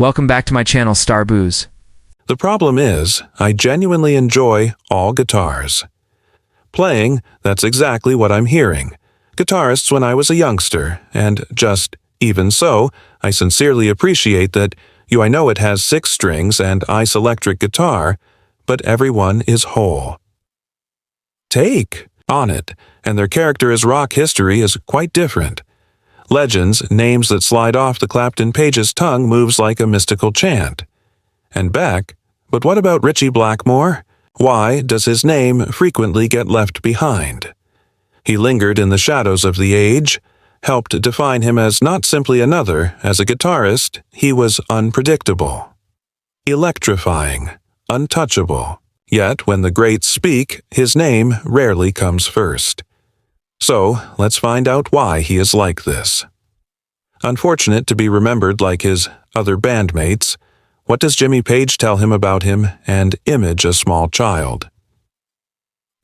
Welcome back to my channel, Star Booze. The problem is, I genuinely enjoy all guitars. Playing, that's exactly what I'm hearing. Guitarists when I was a youngster, and just, even so, I sincerely appreciate that I know it has 6 strings and ice electric guitar, but everyone is whole. Take on it, and their character as rock history is quite different. Legends, names that slide off the Clapton page's tongue moves like a mystical chant. And Beck, but what about Ritchie Blackmore? Why does his name frequently get left behind? He lingered in the shadows of the age, helped define him as not simply another. As a guitarist, he was unpredictable, electrifying, untouchable. Yet when the greats speak, his name rarely comes first. So, let's find out why he is like this. Unfortunate to be remembered like his other bandmates, what does Jimmy Page tell him about him and image a small child?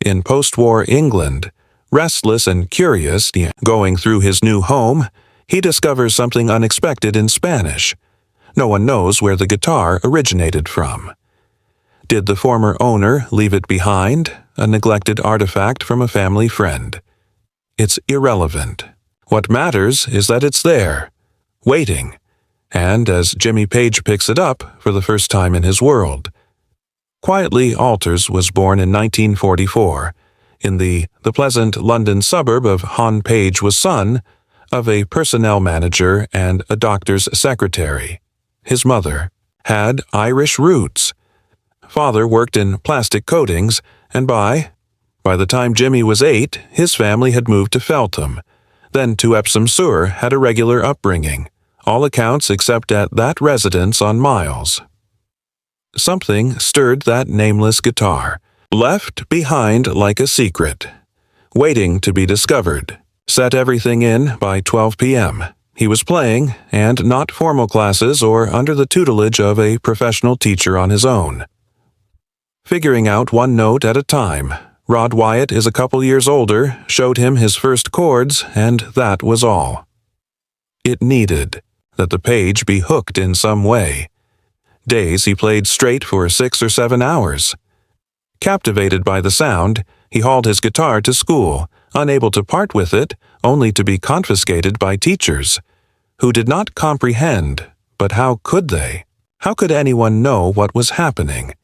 In post-war England, restless and curious, going through his new home, he discovers something unexpected in Spanish. No one knows where the guitar originated from. Did the former owner leave it behind, a neglected artifact from a family friend? It's irrelevant. What matters is that it's there, waiting, and as Jimmy Page picks it up for the first time in his world. Quietly Alters was born in 1944, in the pleasant London suburb of Hon Page, was son of a personnel manager and a doctor's secretary. His mother had Irish roots. Father worked in plastic coatings, and by the time Jimmy was 8, his family had moved to Feltham, then to Epsom Sur, had a regular upbringing, all accounts except at that residence on Miles. Something stirred that nameless guitar, left behind like a secret, waiting to be discovered. Set everything in by 12 p.m. He was playing, and not formal classes or under the tutelage of a professional teacher on his own. Figuring out one note at a time. Rod Wyatt is a couple years older, showed him his first chords, and that was all. It needed that the page be hooked in some way. Days he played straight for 6 or 7 hours. Captivated by the sound, he hauled his guitar to school, unable to part with it, only to be confiscated by teachers, who did not comprehend, but how could they? How could anyone know what was happening?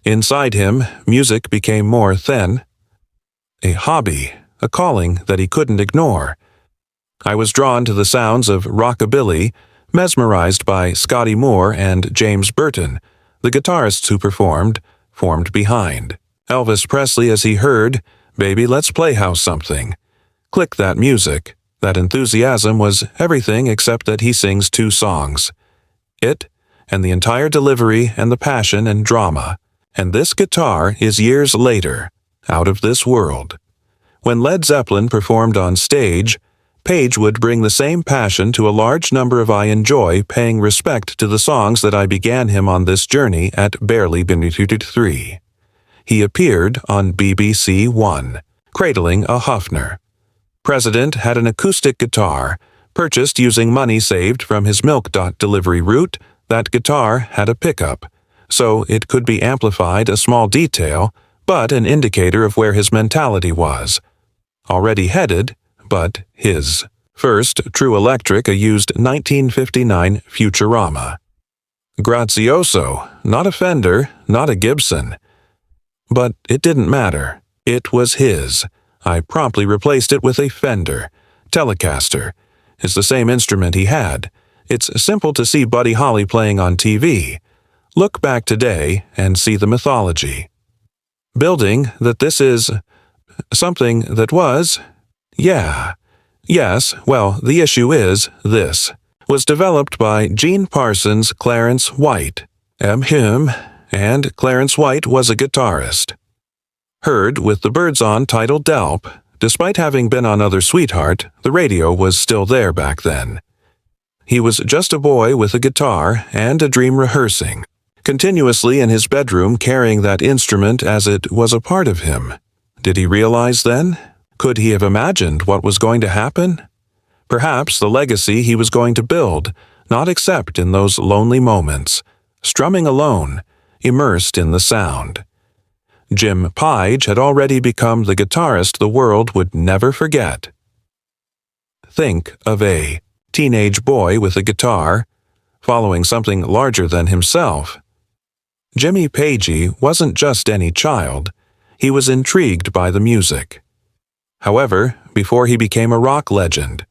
Inside him, music became more than a hobby, a calling that he couldn't ignore. I was drawn to the sounds of rockabilly, mesmerized by Scotty Moore and James Burton, the guitarists who formed behind. Elvis Presley, as he heard, "Baby, let's playhouse something." Click that music. That enthusiasm was everything except that he sings 2 songs. It, and the entire delivery and the passion and drama. And this guitar is years later, out of this world. When Led Zeppelin performed on stage, Page would bring the same passion to a large number of I enjoy, paying respect to the songs that I began him on this journey at barely been 3. He appeared on BBC One, cradling a Hofner. President had an acoustic guitar, purchased using money saved from his milk delivery route. That guitar had a pickup, so it could be amplified, a small detail, but an indicator of where his mentality was. Already headed, but his. First, True Electric, a used 1959 Futurama. Grazioso, not a Fender, not a Gibson. But it didn't matter. It was his. I promptly replaced it with a Fender. Telecaster. It's the same instrument he had. It's simple to see Buddy Holly playing on TV. Look back today and see the mythology. Building that this is something that was, yes, well, the issue is this, was developed by Gene Parsons, Clarence White, him, and Clarence White was a guitarist. Heard with the Birds on title Delp, despite having been on Other Sweetheart, the radio was still there back then. He was just a boy with a guitar and a dream rehearsing, continuously in his bedroom carrying that instrument as it was a part of him. Did he realize then? Could he have imagined what was going to happen? Perhaps the legacy he was going to build, not except in those lonely moments, strumming alone, immersed in the sound. Jim Page had already become the guitarist the world would never forget. Think of a teenage boy with a guitar, following something larger than himself. Jimmy Pagey wasn't just any child, he was intrigued by the music. However, before he became a rock legend.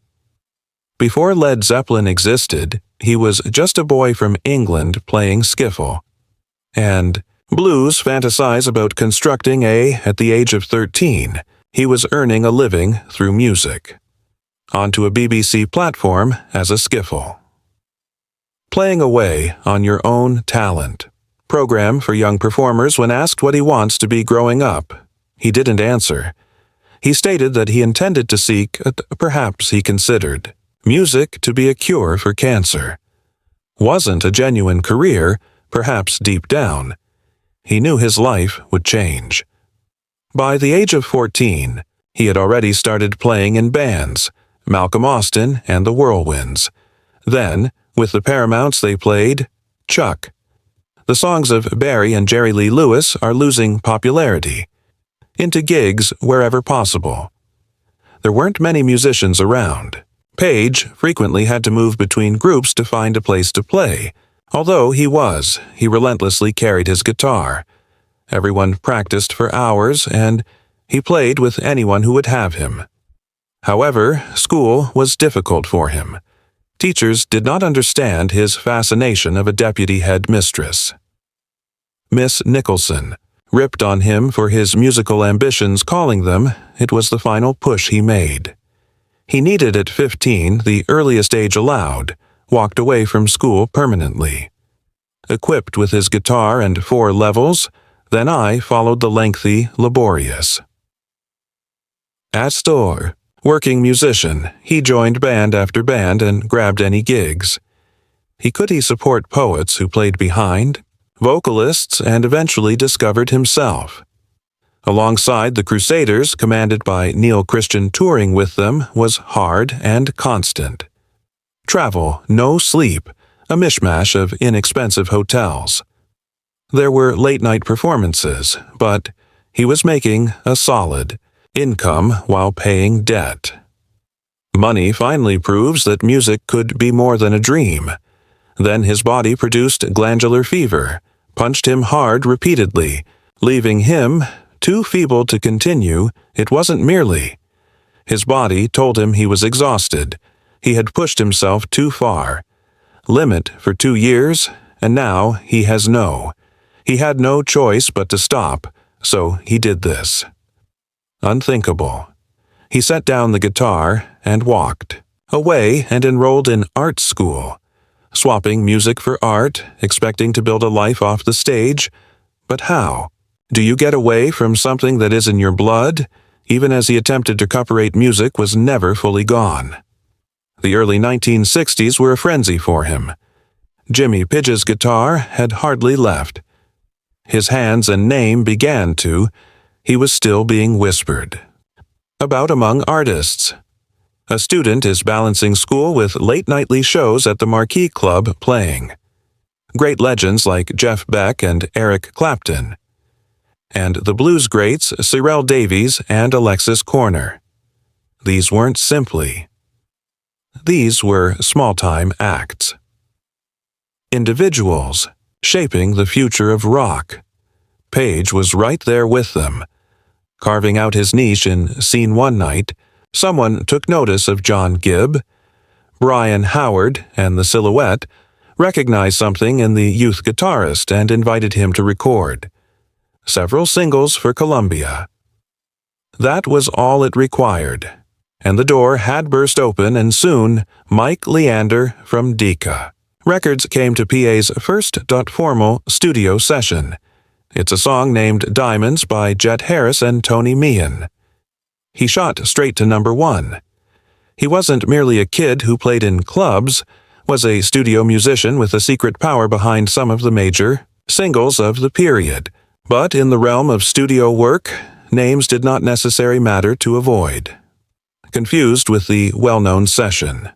Before Led Zeppelin existed, he was just a boy from England playing skiffle. And blues fantasize about constructing at the age of 13, he was earning a living through music. Onto a BBC platform as a skiffle. Playing away on your own talent. Program for young performers when asked what he wants to be growing up. He didn't answer. He stated that he intended to seek, perhaps he considered, music to be a cure for cancer. Wasn't a genuine career, perhaps deep down. He knew his life would change. By the age of 14, he had already started playing in bands, Malcolm Austin and the Whirlwinds. Then, with the Paramounts they played Chuck. The songs of Barry and Jerry Lee Lewis are losing popularity. Into gigs wherever possible. There weren't many musicians around. Page frequently had to move between groups to find a place to play. Although he relentlessly carried his guitar. Everyone practiced for hours, and he played with anyone who would have him. However, school was difficult for him. Teachers did not understand his fascination of a deputy head mistress. Miss Nicholson ripped on him for his musical ambitions, calling them, it was the final push he made. He needed at 15 the earliest age allowed, walked away from school permanently. Equipped with his guitar and 4 levels, then I followed the lengthy, laborious. At store, working musician, he joined band after band and grabbed any gigs. Could he support poets who played behind, vocalists, and eventually discovered himself. Alongside the Crusaders, commanded by Neil Christian, touring with them was hard and constant. Travel, no sleep, a mishmash of inexpensive hotels. There were late-night performances, but he was making a solid income while paying debt. Money finally proves that music could be more than a dream. Then his body produced glandular fever, punched him hard repeatedly, leaving him too feeble to continue. It wasn't merely. His body told him he was exhausted. He had pushed himself too far. Limit for 2 years, and now he has no. He had no choice but to stop, so he did this. Unthinkable. He set down the guitar and walked away and enrolled in art school, swapping music for art, expecting to build a life off the stage. But how? Do you get away from something that is in your blood? Even as he attempted to recuperate, music was never fully gone. The early 1960s were a frenzy for him. Jimmy Page's guitar had hardly left. His hands and name began to. He was still being whispered about among artists. A student is balancing school with late nightly shows at the Marquee Club playing. Great legends like Jeff Beck and Eric Clapton. And the blues greats Cyril Davies and Alexis Corner. These weren't simply. These were small-time acts. Individuals shaping the future of rock. Page was right there with them. Carving out his niche in Scene One Night, someone took notice of John Gibb. Brian Howard and the Silhouette recognized something in the youth guitarist and invited him to record. Several singles for Columbia. That was all it required, and the door had burst open, and soon Mike Leander from Decca Records came to PA's first formal studio session. It's a song named Diamonds by Jet Harris and Tony Meehan. He shot straight to number 1. He wasn't merely a kid who played in clubs, was a studio musician with a secret power behind some of the major singles of the period. But in the realm of studio work, names did not necessarily matter to avoid. Confused with the well-known session.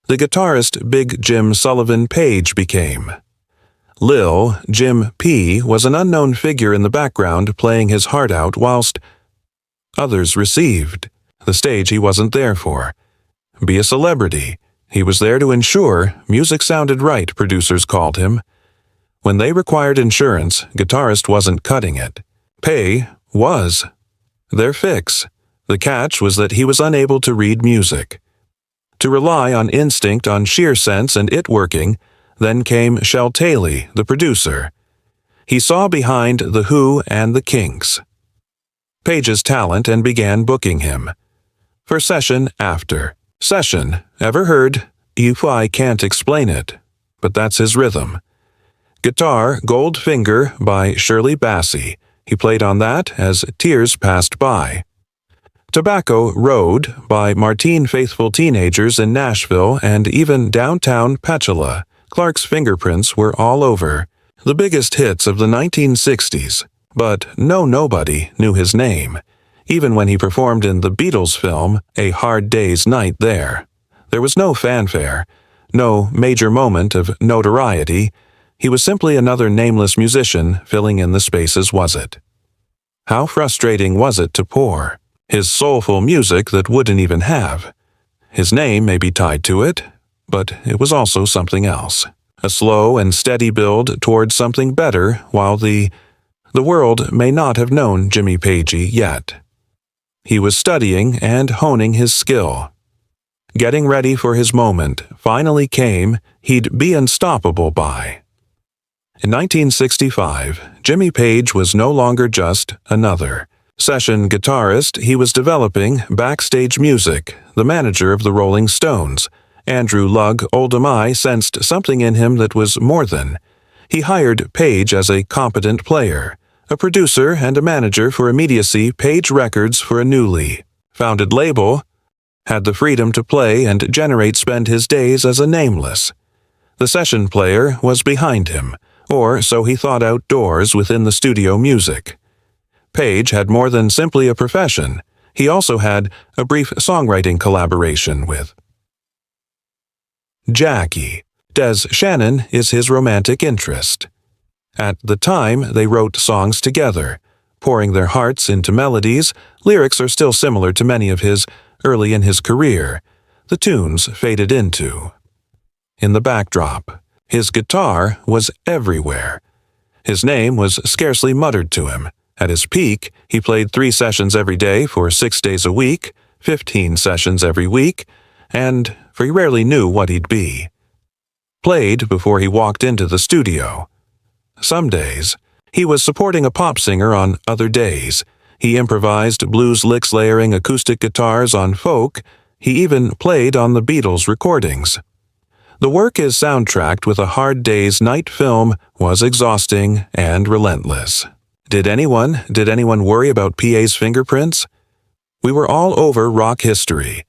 the guitarist Big Jim Sullivan Page became. Lil Jim P. was an unknown figure in the background playing his heart out whilst others received the stage he wasn't there for. Be a celebrity. He was there to ensure music sounded right, producers called him. When they required insurance, guitarist wasn't cutting it. Pay was their fix. The catch was that he was unable to read music. To rely on instinct, on sheer sense and it working, then came Shel Taley, the producer. He saw behind The Who and the Kinks. Page's talent and began booking him. For session after session, ever heard, "If I Can't Explain It," but that's his rhythm. Guitar Goldfinger by Shirley Bassey. He played on that as tears passed by. Tobacco Road by Martine Faithful Teenagers in Nashville and even downtown Petula. Clark's fingerprints were all over. The biggest hits of the 1960s. But nobody knew his name, even when he performed in the Beatles film A Hard Day's Night There. There was no fanfare, no major moment of notoriety. He was simply another nameless musician filling in the spaces, was it? How frustrating was it to pour his soulful music that wouldn't even have? His name may be tied to it, but it was also something else. A slow and steady build towards something better while the world may not have known Jimmy Pagey yet. He was studying and honing his skill. Getting ready for his moment finally came he'd be unstoppable by. In 1965, Jimmy Page was no longer just another session guitarist. He was developing backstage music. The manager of the Rolling Stones, Andrew Lug Oldham I, sensed something in him that was more than. He hired Page as a competent player, a producer and a manager for immediacy. Page Records for a newly founded label had the freedom to play and spend his days as a nameless. The session player was behind him, or so he thought outdoors within the studio music. Page had more than simply a profession. He also had a brief songwriting collaboration with Jackie. Des Shannon is his romantic interest. At the time, they wrote songs together, pouring their hearts into melodies. Lyrics are still similar to many of his early in his career. The tunes faded into. In the backdrop, his guitar was everywhere. His name was scarcely muttered to him. At his peak, he played 3 sessions every day for 6 days a week, 15 sessions every week, and for he rarely knew what he'd be. Played before he walked into the studio. Some days, he was supporting a pop singer. On other days, he improvised blues licks layering acoustic guitars on folk. He even played on the Beatles recordings. The work is soundtracked with A Hard Day's Night film was exhausting and relentless. Did anyone worry about PA's fingerprints? We were all over rock history.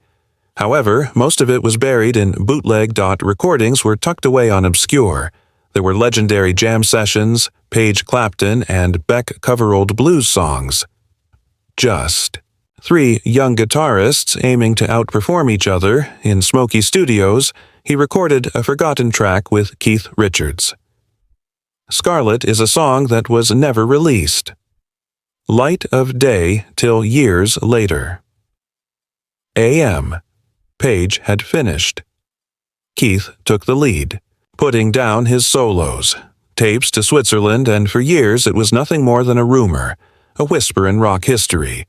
However, most of it was buried in bootleg. Recordings were tucked away on obscure. There were legendary jam sessions, Page Clapton and Beck cover old blues songs. Just 3 young guitarists aiming to outperform each other in smoky studios. He recorded a forgotten track with Keith Richards. Scarlet is a song that was never released. Light of Day till years later. A.M. Page had finished. Keith took the lead, putting down his solos, tapes to Switzerland, and for years it was nothing more than a rumor, a whisper in rock history.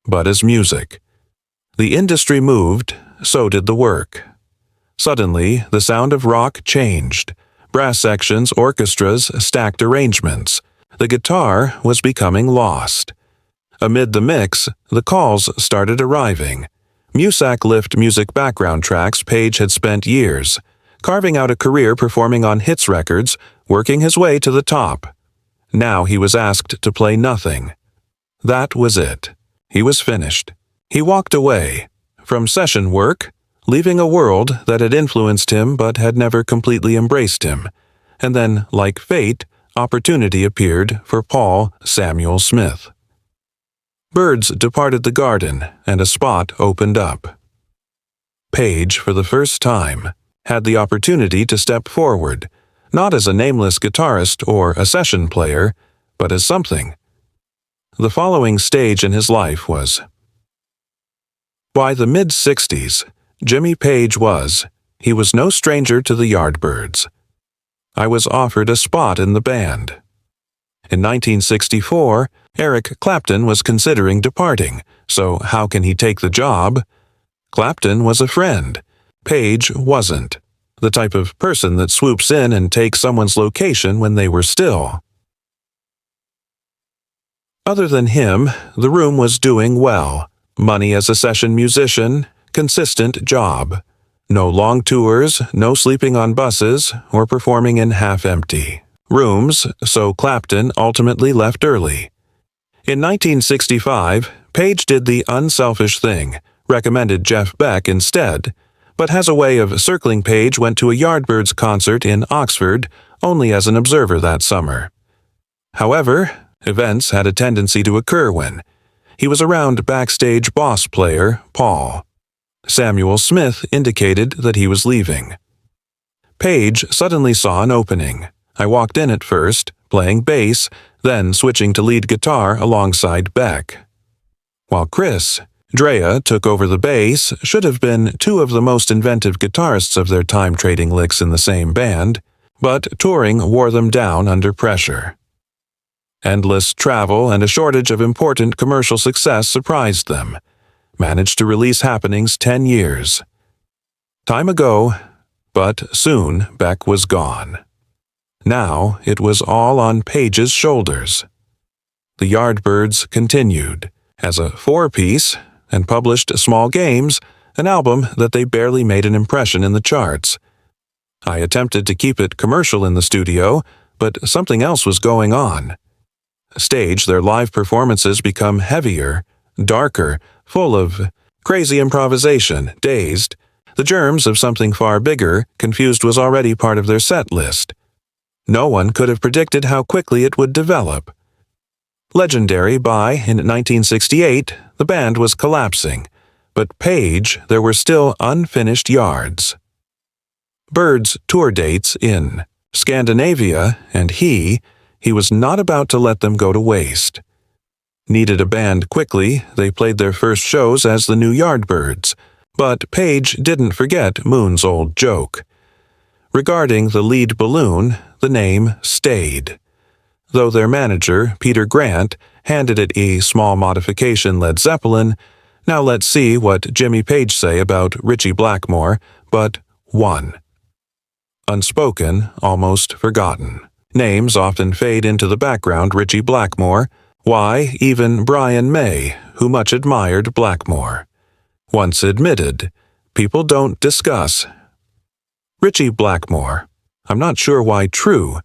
But as music. The industry moved, so did the work. Suddenly, the sound of rock changed. Brass sections, orchestras, stacked arrangements. The guitar was becoming lost. Amid the mix, the calls started arriving. Muzak lift music background tracks. Page had spent years, carving out a career performing on hits records, working his way to the top. Now he was asked to play nothing. That was it. He was finished. He walked away from session work, leaving a world that had influenced him but had never completely embraced him. And then, like fate, opportunity appeared for Paul Samuel Smith. Birds departed the garden, and a spot opened up. Page, for the first time, had the opportunity to step forward, not as a nameless guitarist or a session player, but as something. The following stage in his life was. By the mid-60s, Jimmy Page he was no stranger to the Yardbirds. I was offered a spot in the band. In 1964, Eric Clapton was considering departing, so how can he take the job? Clapton was a friend. Page wasn't. The type of person that swoops in and takes someone's location when they were still. Other than him, the room was doing well. Money as a session musician, consistent job. No long tours, no sleeping on buses, or performing in half-empty rooms, so Clapton ultimately left early. In 1965, Page did the unselfish thing, recommended Jeff Beck instead, but has a way of circling Page went to a Yardbirds concert in Oxford only as an observer that summer. However, events had a tendency to occur when he was around backstage boss player Paul. Samuel Smith indicated that he was leaving. Page suddenly saw an opening. I walked in at first, playing bass, then switching to lead guitar alongside Beck. While Chris, Drea took over the bass, should have been two of the most inventive guitarists of their time trading licks in the same band, but touring wore them down under pressure. Endless travel and a shortage of important commercial success surprised them. Managed to release Happenings 10 years. Time ago, but soon Beck was gone. Now it was all on Page's shoulders. The Yardbirds continued as a four-piece and published Small Games, an album that they barely made an impression in the charts. I attempted to keep it commercial in the studio, but something else was going on. Stage, their live performances become heavier, darker, full of crazy improvisation, dazed. The germs of something far bigger, Confused was already part of their set list. No one could have predicted how quickly it would develop. Legendary in 1968, the band was collapsing, but Page, there were still unfinished yards. Birds' tour dates in Scandinavia, and he was not about to let them go to waste. Needed a band quickly, they played their first shows as the new Yardbirds, but Page didn't forget Moon's old joke. Regarding the lead balloon, the name stayed. Though their manager, Peter Grant, handed it a small modification Led Zeppelin, now let's see what Jimmy Page say about Ritchie Blackmore, but one. Unspoken, almost forgotten. Names often fade into the background. Ritchie Blackmore. Why, even Brian May, who much admired Blackmore. Once admitted, people don't discuss. Richie Blackmore. I'm not sure why true.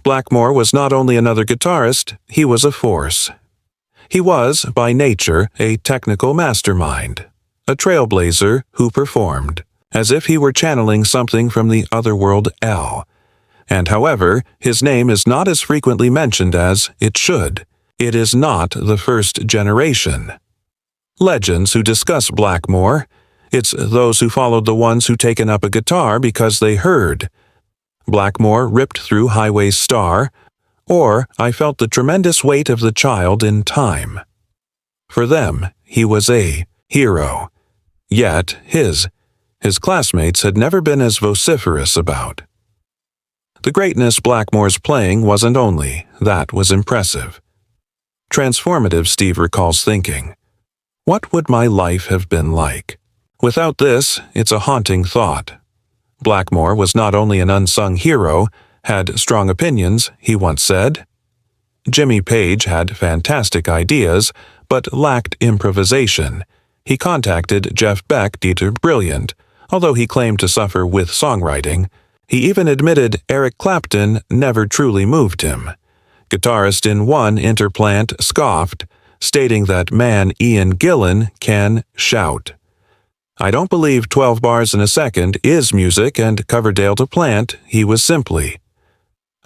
Blackmore was not only another guitarist, he was a force. He was, by nature, a technical mastermind, a trailblazer who performed, as if he were channeling something from the otherworld L. And however, his name is not as frequently mentioned as it should. It is not the first generation. Legends who discuss Blackmore, it's those who followed the ones who taken up a guitar because they heard. Blackmore ripped through Highway Star, or I felt the tremendous weight of the child in time. For them, he was a hero. Yet his classmates had never been as vociferous about. The greatness Blackmore's playing wasn't only, that was impressive. Transformative, Steve recalls thinking. What would my life have been like? Without this, it's a haunting thought. Blackmore was not only an unsung hero, had strong opinions, he once said. Jimmy Page had fantastic ideas, but lacked improvisation. He contacted Jeff Beck, Dieter Brilliant, although he claimed to suffer with songwriting. He even admitted Eric Clapton never truly moved him. Guitarist in One Interplant scoffed, stating that man Ian Gillan can shout. I don't believe 12 bars in a second is music, and Coverdale to Plant, he was simply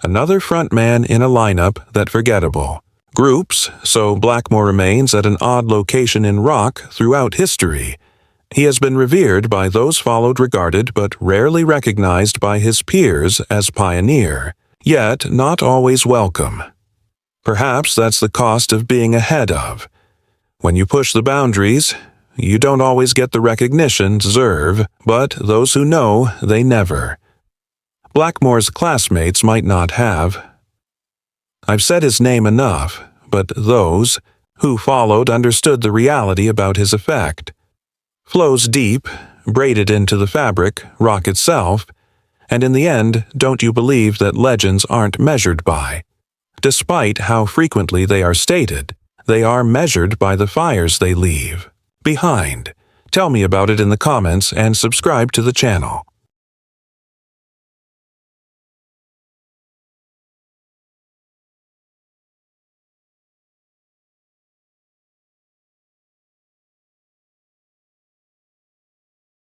another frontman in a lineup that forgettable. Groups, so Blackmore remains at an odd location in rock throughout history, He has been revered by those followed, regarded, but rarely recognized by his peers as pioneer, yet not always welcome. Perhaps that's the cost of being ahead of. When you push the boundaries, you don't always get the recognition deserve, but those who know, they never. Blackmore's classmates might not have. I've said his name enough, but those who followed understood the reality about his effect. Flows deep, braided into the fabric, rock itself, and in the end, don't you believe that legends aren't measured by? Despite how frequently they are stated, they are measured by the fires they leave behind. Tell me about it in the comments and subscribe to the channel.